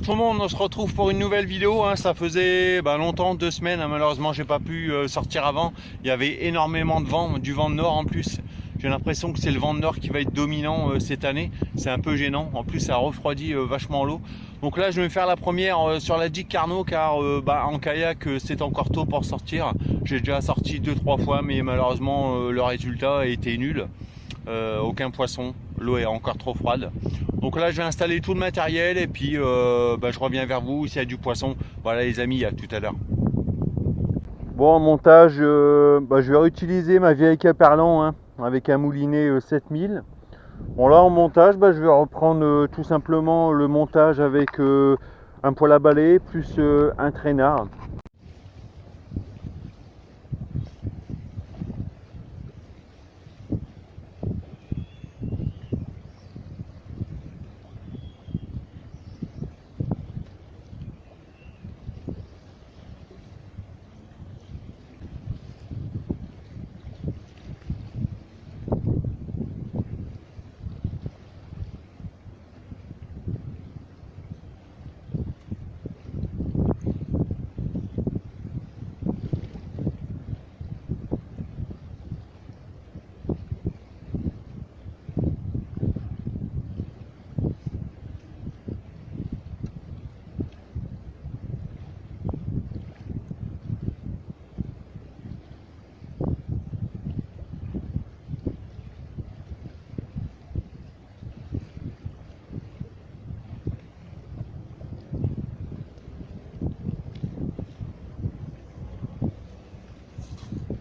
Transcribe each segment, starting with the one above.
tout le monde, on se retrouve pour une nouvelle vidéo, hein. Ça faisait longtemps, 2 semaines, hein. Malheureusement j'ai pas pu sortir avant. Il y avait énormément de vent, du vent de nord en plus. J'ai l'impression que c'est le vent de nord qui va être dominant cette année. C'est un peu gênant, en plus ça refroidit vachement l'eau. Donc là je vais faire la première sur la digue Carnot, car en kayak c'est encore tôt pour sortir. J'ai déjà sorti 2-3 fois, mais malheureusement le résultat a été nul. Aucun poisson, l'eau est encore trop froide. Donc là je vais installer tout le matériel et puis je reviens vers vous s'il y a du poisson. Voilà les amis, à tout à l'heure. Bon, en montage, je vais réutiliser ma vieille Caperlan, hein, avec un moulinet 7000. Bon là en montage, je vais reprendre tout simplement le montage avec un poêle à balai plus un traînard.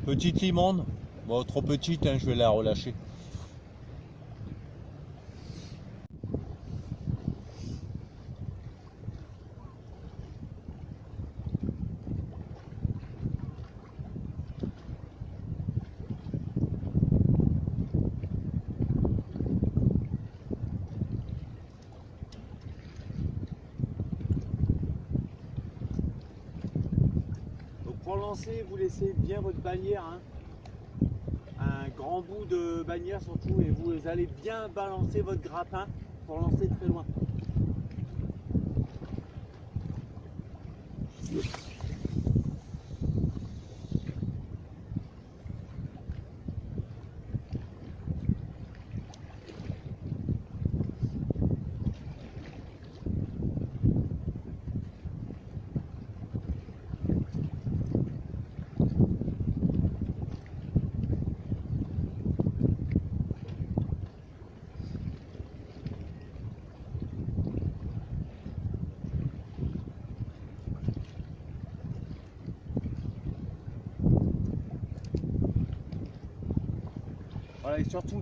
Petite limande, bon, trop petite, hein, je vais la relâcher. Pour lancer, vous laissez bien votre bannière, hein. Un grand bout de bannière surtout, et vous allez bien balancer votre grappin pour lancer très loin. Voilà, et surtout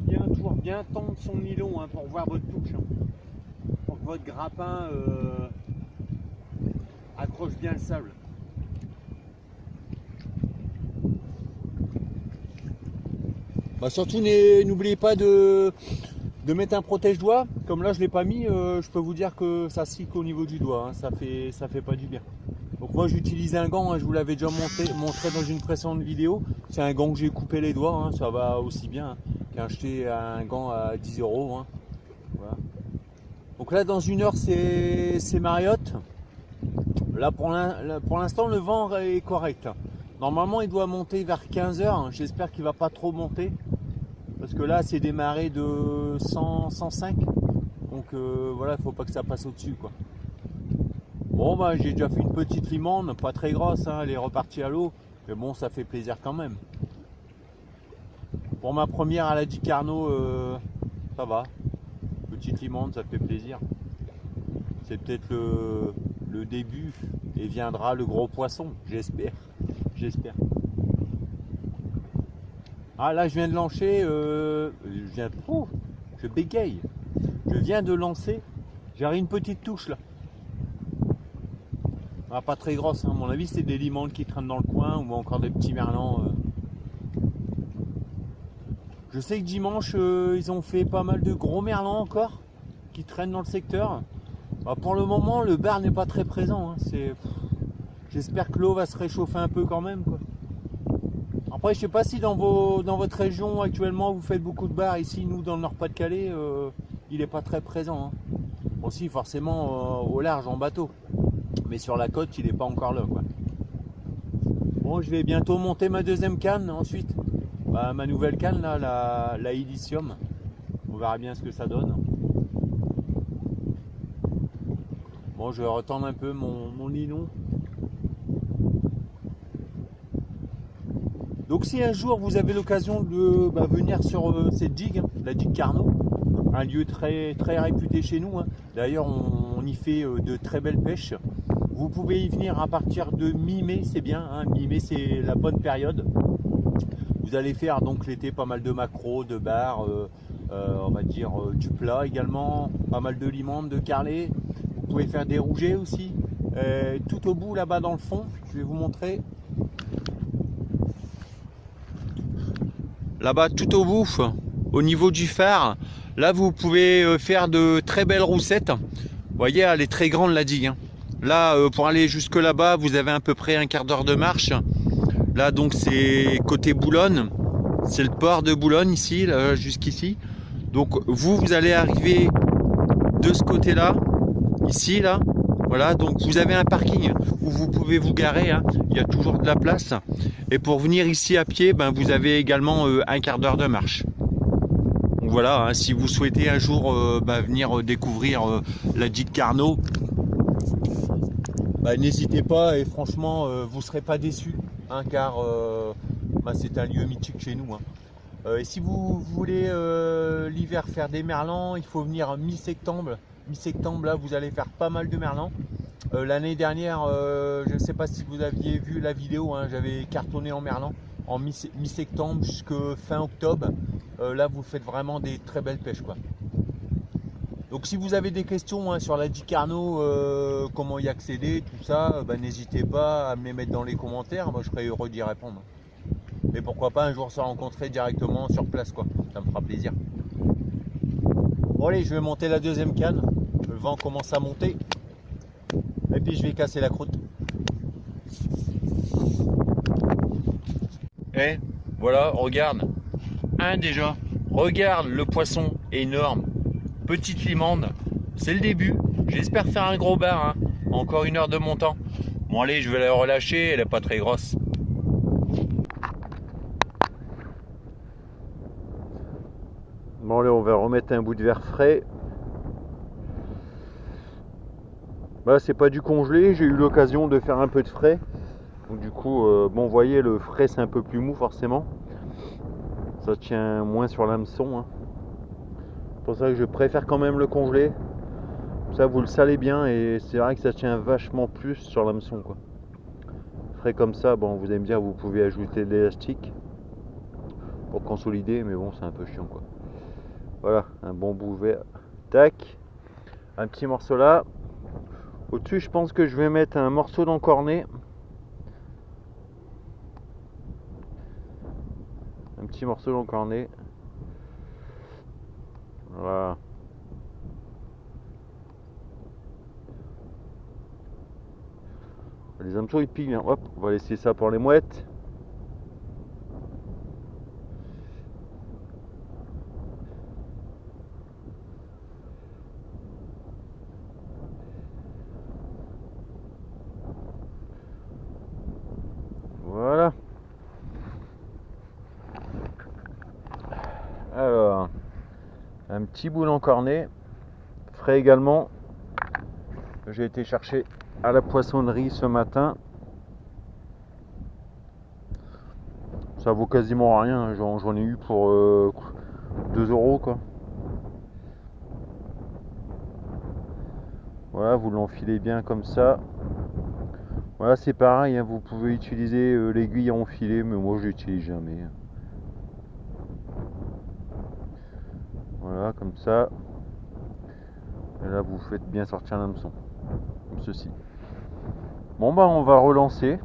bien tendre son nylon, hein, pour voir votre touche, hein, pour que votre grappin accroche bien le sable. Surtout n'oubliez pas de mettre un protège-doigt. Comme là je l'ai pas mis, je peux vous dire que ça scique au niveau du doigt, hein, ça fait pas du bien. Donc moi j'utilise un gant, hein, je vous l'avais déjà montré dans une précédente vidéo. C'est un gant que j'ai coupé les doigts, hein, ça va aussi bien, hein, qu'acheter un gant à 10 €. Hein. Voilà. Donc là dans 1 heure c'est Mariotte. Là pour l'instant le vent est correct. Normalement il doit monter vers 15 h, hein. J'espère qu'il va pas trop monter. Parce que là c'est des marées de 105. Donc voilà, il faut pas que ça passe au-dessus, quoi. Bon j'ai déjà fait une petite limande, pas très grosse, hein, elle est repartie à l'eau. Mais bon, ça fait plaisir quand même. Pour ma première à la digue Carnot, ça va. Petite limande, ça fait plaisir. C'est peut-être le début et viendra le gros poisson, j'espère. J'espère. Ah là je viens de lancer, je bégaye. Je viens de lancer, j'ai une petite touche là. Ah, pas très grosse, hein. À mon avis c'est des limandes qui traînent dans le coin ou encore des petits merlans. Je sais que dimanche ils ont fait pas mal de gros merlans encore qui traînent dans le secteur. Pour le moment le bar n'est pas très présent, hein. J'espère que l'eau va se réchauffer un peu quand même, quoi. Après je sais pas si dans votre région actuellement vous faites beaucoup de bars. Ici nous dans le Nord-Pas-de-Calais il n'est pas très présent, hein. aussi forcément au large en bateau. Mais sur la côte, il n'est pas encore là, quoi. Bon, je vais bientôt monter ma deuxième canne ensuite. Bah, ma nouvelle canne, là, la Ilicium. On verra bien ce que ça donne. Bon, je vais retendre un peu mon nylon. Donc si un jour vous avez l'occasion de venir sur cette digue, la digue Carnot, un lieu très réputé chez nous, hein. D'ailleurs on y fait de très belles pêches. Vous pouvez y venir à partir de mi-mai, c'est bien, hein. Mi-mai c'est la bonne période. Vous allez faire donc l'été pas mal de maquereaux, de bar, on va dire du plat également, pas mal de limandes, de carlets. Vous pouvez faire des rougets aussi. Tout au bout là-bas dans le fond, je vais vous montrer. Là-bas tout au bout, au niveau du phare, là vous pouvez faire de très belles roussettes. Vous voyez, elle est très grande la digue, hein. Là pour aller jusque là-bas, vous avez à peu près un quart d'heure de marche. Là donc c'est côté Boulogne, c'est le port de Boulogne ici, jusqu'ici. Donc vous allez arriver de ce côté-là, ici là. Voilà, donc vous avez un parking où vous pouvez vous garer, hein. Il y a toujours de la place. Et pour venir ici à pied, vous avez également un quart d'heure de marche. Donc voilà, hein, si vous souhaitez un jour venir découvrir la digue Carnot, n'hésitez pas et franchement vous ne serez pas déçus, hein, car c'est un lieu mythique chez nous, hein. Et si vous voulez l'hiver faire des merlans, il faut venir mi-septembre. Mi-septembre, là vous allez faire pas mal de merlans. L'année dernière, je ne sais pas si vous aviez vu la vidéo, hein, j'avais cartonné en merlan en mi-septembre jusqu'à fin octobre. Là vous faites vraiment des très belles pêches, quoi. Donc si vous avez des questions, hein, sur la digue Carnot, comment y accéder, tout ça, n'hésitez pas à me les mettre dans les commentaires. Moi je serai heureux d'y répondre. Et pourquoi pas un jour se rencontrer directement sur place, quoi. Ça me fera plaisir. Bon allez, je vais monter la deuxième canne. Le vent commence à monter. Et puis je vais casser la croûte. Et voilà, regarde. Un déjà. Regarde le poisson énorme. Petite limande. C'est le début. J'espère faire un gros bar, hein. Encore 1 heure de montant. Bon allez, je vais la relâcher. Elle n'est pas très grosse. Bon allez, on va remettre un bout de verre frais. C'est pas du congelé, j'ai eu l'occasion de faire un peu de frais. Donc du coup, vous voyez, le frais c'est un peu plus mou forcément. Ça tient moins sur l'hameçon, hein. C'est pour ça que je préfère quand même le congeler. Ça vous le salez bien et c'est vrai que ça tient vachement plus sur l'hameçon, quoi. Frais comme ça, vous allez me dire, vous pouvez ajouter de l'élastique pour consolider, mais bon, c'est un peu chiant, quoi. Voilà, un bon bout vert. Tac, un petit morceau là. Au-dessus, je pense que je vais mettre un morceau d'encornet. Un petit morceau d'encornet. Voilà. Les hameçons ils piquent bien. Hop, on va laisser ça pour les mouettes. Voilà. Alors, un petit bout d'encornet. Frais également. J'ai été chercher à la poissonnerie ce matin. Ça vaut quasiment rien. J'en ai eu pour 2 € quoi. Voilà, vous l'enfilez bien comme ça. Voilà, c'est pareil, hein, vous pouvez utiliser l'aiguille à enfiler, mais moi je l'utilise jamais. Voilà, comme ça. Et là, vous faites bien sortir l'hameçon, comme ceci. Bon, on va relancer.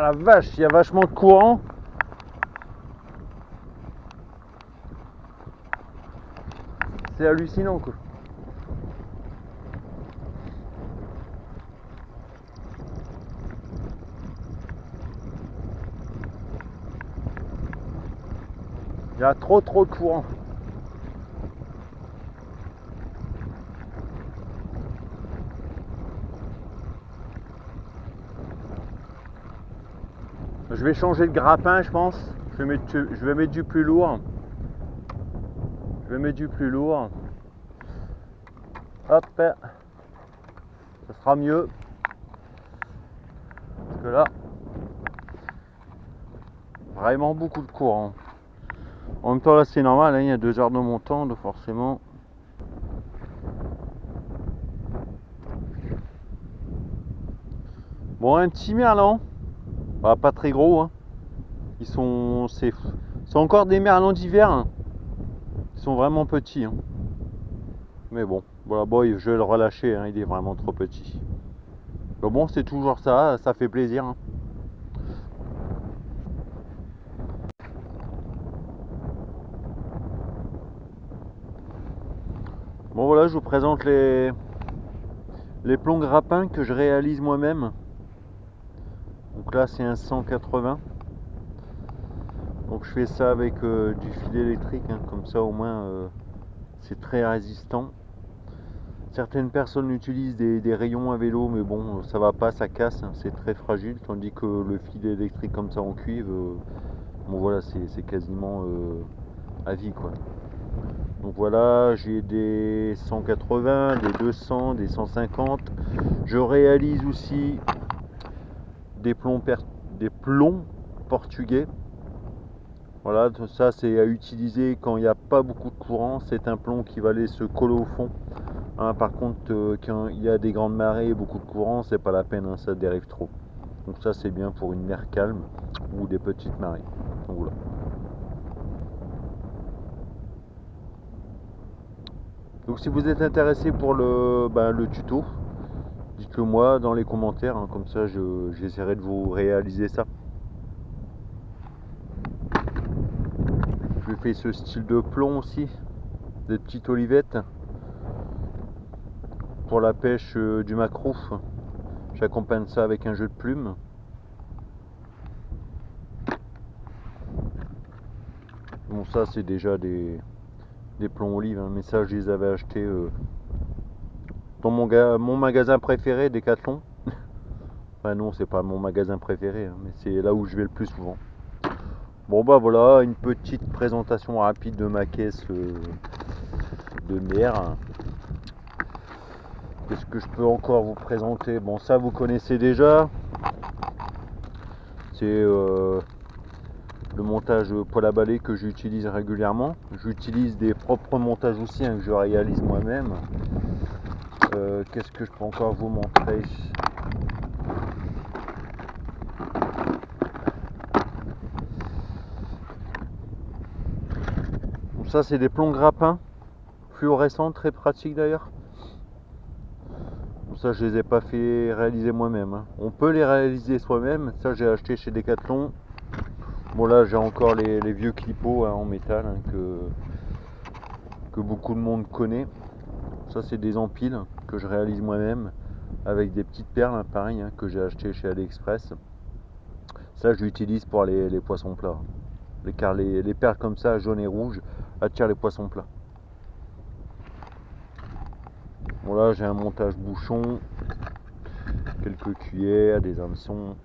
la vache, il y a vachement de courant. C'est hallucinant quoi. Il y a trop de courant. Je vais changer de grappin, je pense. Je vais mettre du plus lourd. Hop, ça sera mieux. Parce que là, vraiment beaucoup de courant. En même temps, là, c'est normal, hein, il y a 2 heures de montant, donc forcément. Bon, un petit merlan. Bah, pas très gros, hein. C'est encore des merlans d'hiver. Hein. Ils sont vraiment petits. Hein. Mais bon, voilà, bon, je vais le relâcher, hein, il est vraiment trop petit. Mais bon, c'est toujours ça fait plaisir. Hein. Bon voilà, je vous présente les plombs grappins que je réalise moi-même. Donc là c'est un 180. Donc je fais ça avec du fil électrique, hein, comme ça au moins c'est très résistant. Certaines personnes utilisent des rayons à vélo, mais bon, ça va pas, ça casse, hein, c'est très fragile, tandis que le fil électrique comme ça en cuivre, bon voilà, c'est quasiment à vie quoi. Donc voilà, j'ai des 180, des 200, des 150. Je réalise aussi des plombs portugais. Voilà, ça c'est à utiliser quand il n'y a pas beaucoup de courant. C'est un plomb qui va aller se coller au fond. Hein, par contre, quand il y a des grandes marées et beaucoup de courant, c'est pas la peine, hein, ça dérive trop. Donc ça c'est bien pour une mer calme ou des petites marées. Donc voilà. Donc si vous êtes intéressé pour le tuto, dites-le moi dans les commentaires, hein, comme ça j'essaierai de vous réaliser ça. Je fais ce style de plomb aussi, des petites olivettes pour la pêche du maquereau. J'accompagne ça avec un jeu de plumes. Bon, ça c'est déjà des plombs olives, hein, mais ça je les avais achetés dans mon magasin préféré, Decathlon. Enfin non, c'est pas mon magasin préféré, hein, mais c'est là où je vais le plus souvent. Bon bah voilà, une petite présentation rapide de ma caisse de mer. Qu'est-ce que je peux encore vous présenter? Bon, ça vous connaissez déjà. C'est le montage poêle à balai que j'utilise régulièrement. J'utilise des propres montages aussi, hein, que je réalise moi-même. Qu'est-ce que je peux encore vous montrer? Bon, ça c'est des plombs grappins fluorescents, très pratiques d'ailleurs. Ça je les ai pas fait réaliser moi-même, hein. On peut les réaliser soi-même. Ça j'ai acheté chez Decathlon. Bon là j'ai encore les vieux clipots, hein, en métal, hein, que beaucoup de monde connaît. Ça c'est des empiles que je réalise moi-même avec des petites perles, hein, pareil, hein, que j'ai acheté chez AliExpress. Ça je l'utilise pour les poissons plats, car les perles comme ça jaune et rouge attirent les poissons plats. Bon là j'ai un montage bouchon, quelques cuillères, des hameçons.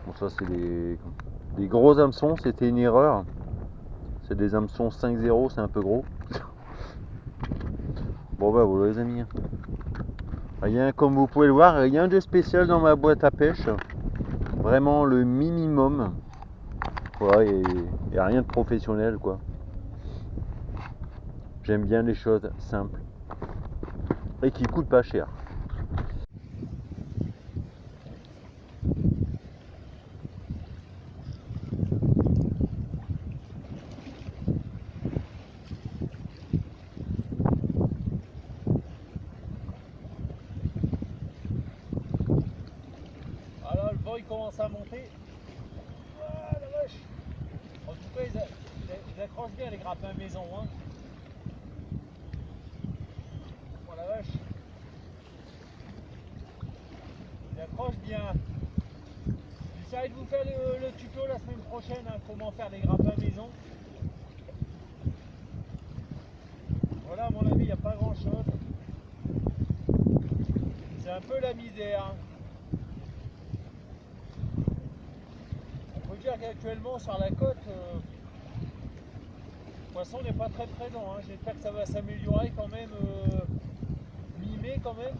Bon ça c'est des gros hameçons, c'était une erreur. C'est des hameçons 5-0, c'est un peu gros. Bon bah voilà les amis. Rien, comme vous pouvez le voir, rien de spécial dans ma boîte à pêche. Vraiment le minimum. Voilà, et rien de professionnel quoi. J'aime bien les choses simples. Et qui coûtent pas cher. Alors le vent il commence à monter. accrochent bien les grappins maison, hein. Oh la vache. Ils accrochent bien. J'essaierai de vous faire le tuto la semaine prochaine, hein, comment faire des grappins maison. Voilà, à mon avis, il n'y a pas grand chose. C'est un peu la misère. On peut dire qu'actuellement sur la côte, le poisson n'est pas très présent, hein. J'espère que ça va s'améliorer quand même mi-mai quand même.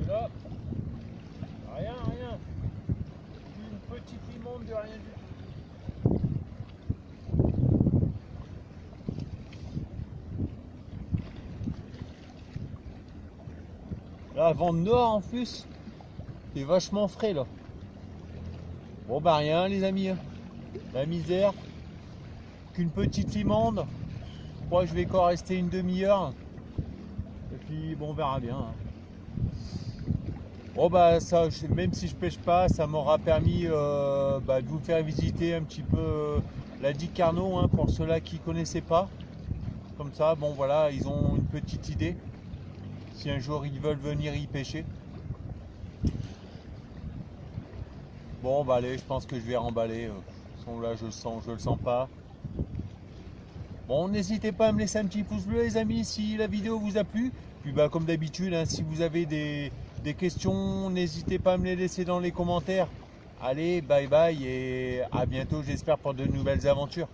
Et là, rien. Une petite limonde de rien du tout. Là, vent de nord en plus, c'est vachement frais là. Bon bah rien les amis, hein. La misère, qu'une petite limande. Je crois que je vais encore rester une demi-heure. Et puis bon, on verra bien, hein. Bon bah ça, même si je pêche pas, ça m'aura permis de vous faire visiter un petit peu la digue Carnot, hein, pour ceux-là qui connaissaient pas. Comme ça, bon voilà, ils ont une petite idée. Si un jour ils veulent venir y pêcher. Bon bah allez, je pense que je vais remballer. De toute façon là je le sens pas. Bon, n'hésitez pas à me laisser un petit pouce bleu les amis si la vidéo vous a plu. Puis bah comme d'habitude, hein, si vous avez des questions, n'hésitez pas à me les laisser dans les commentaires. Allez, bye bye et à bientôt, j'espère, pour de nouvelles aventures.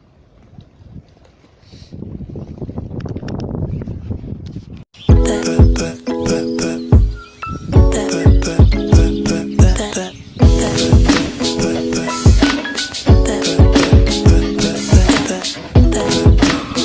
Pe, pe, pe, pe.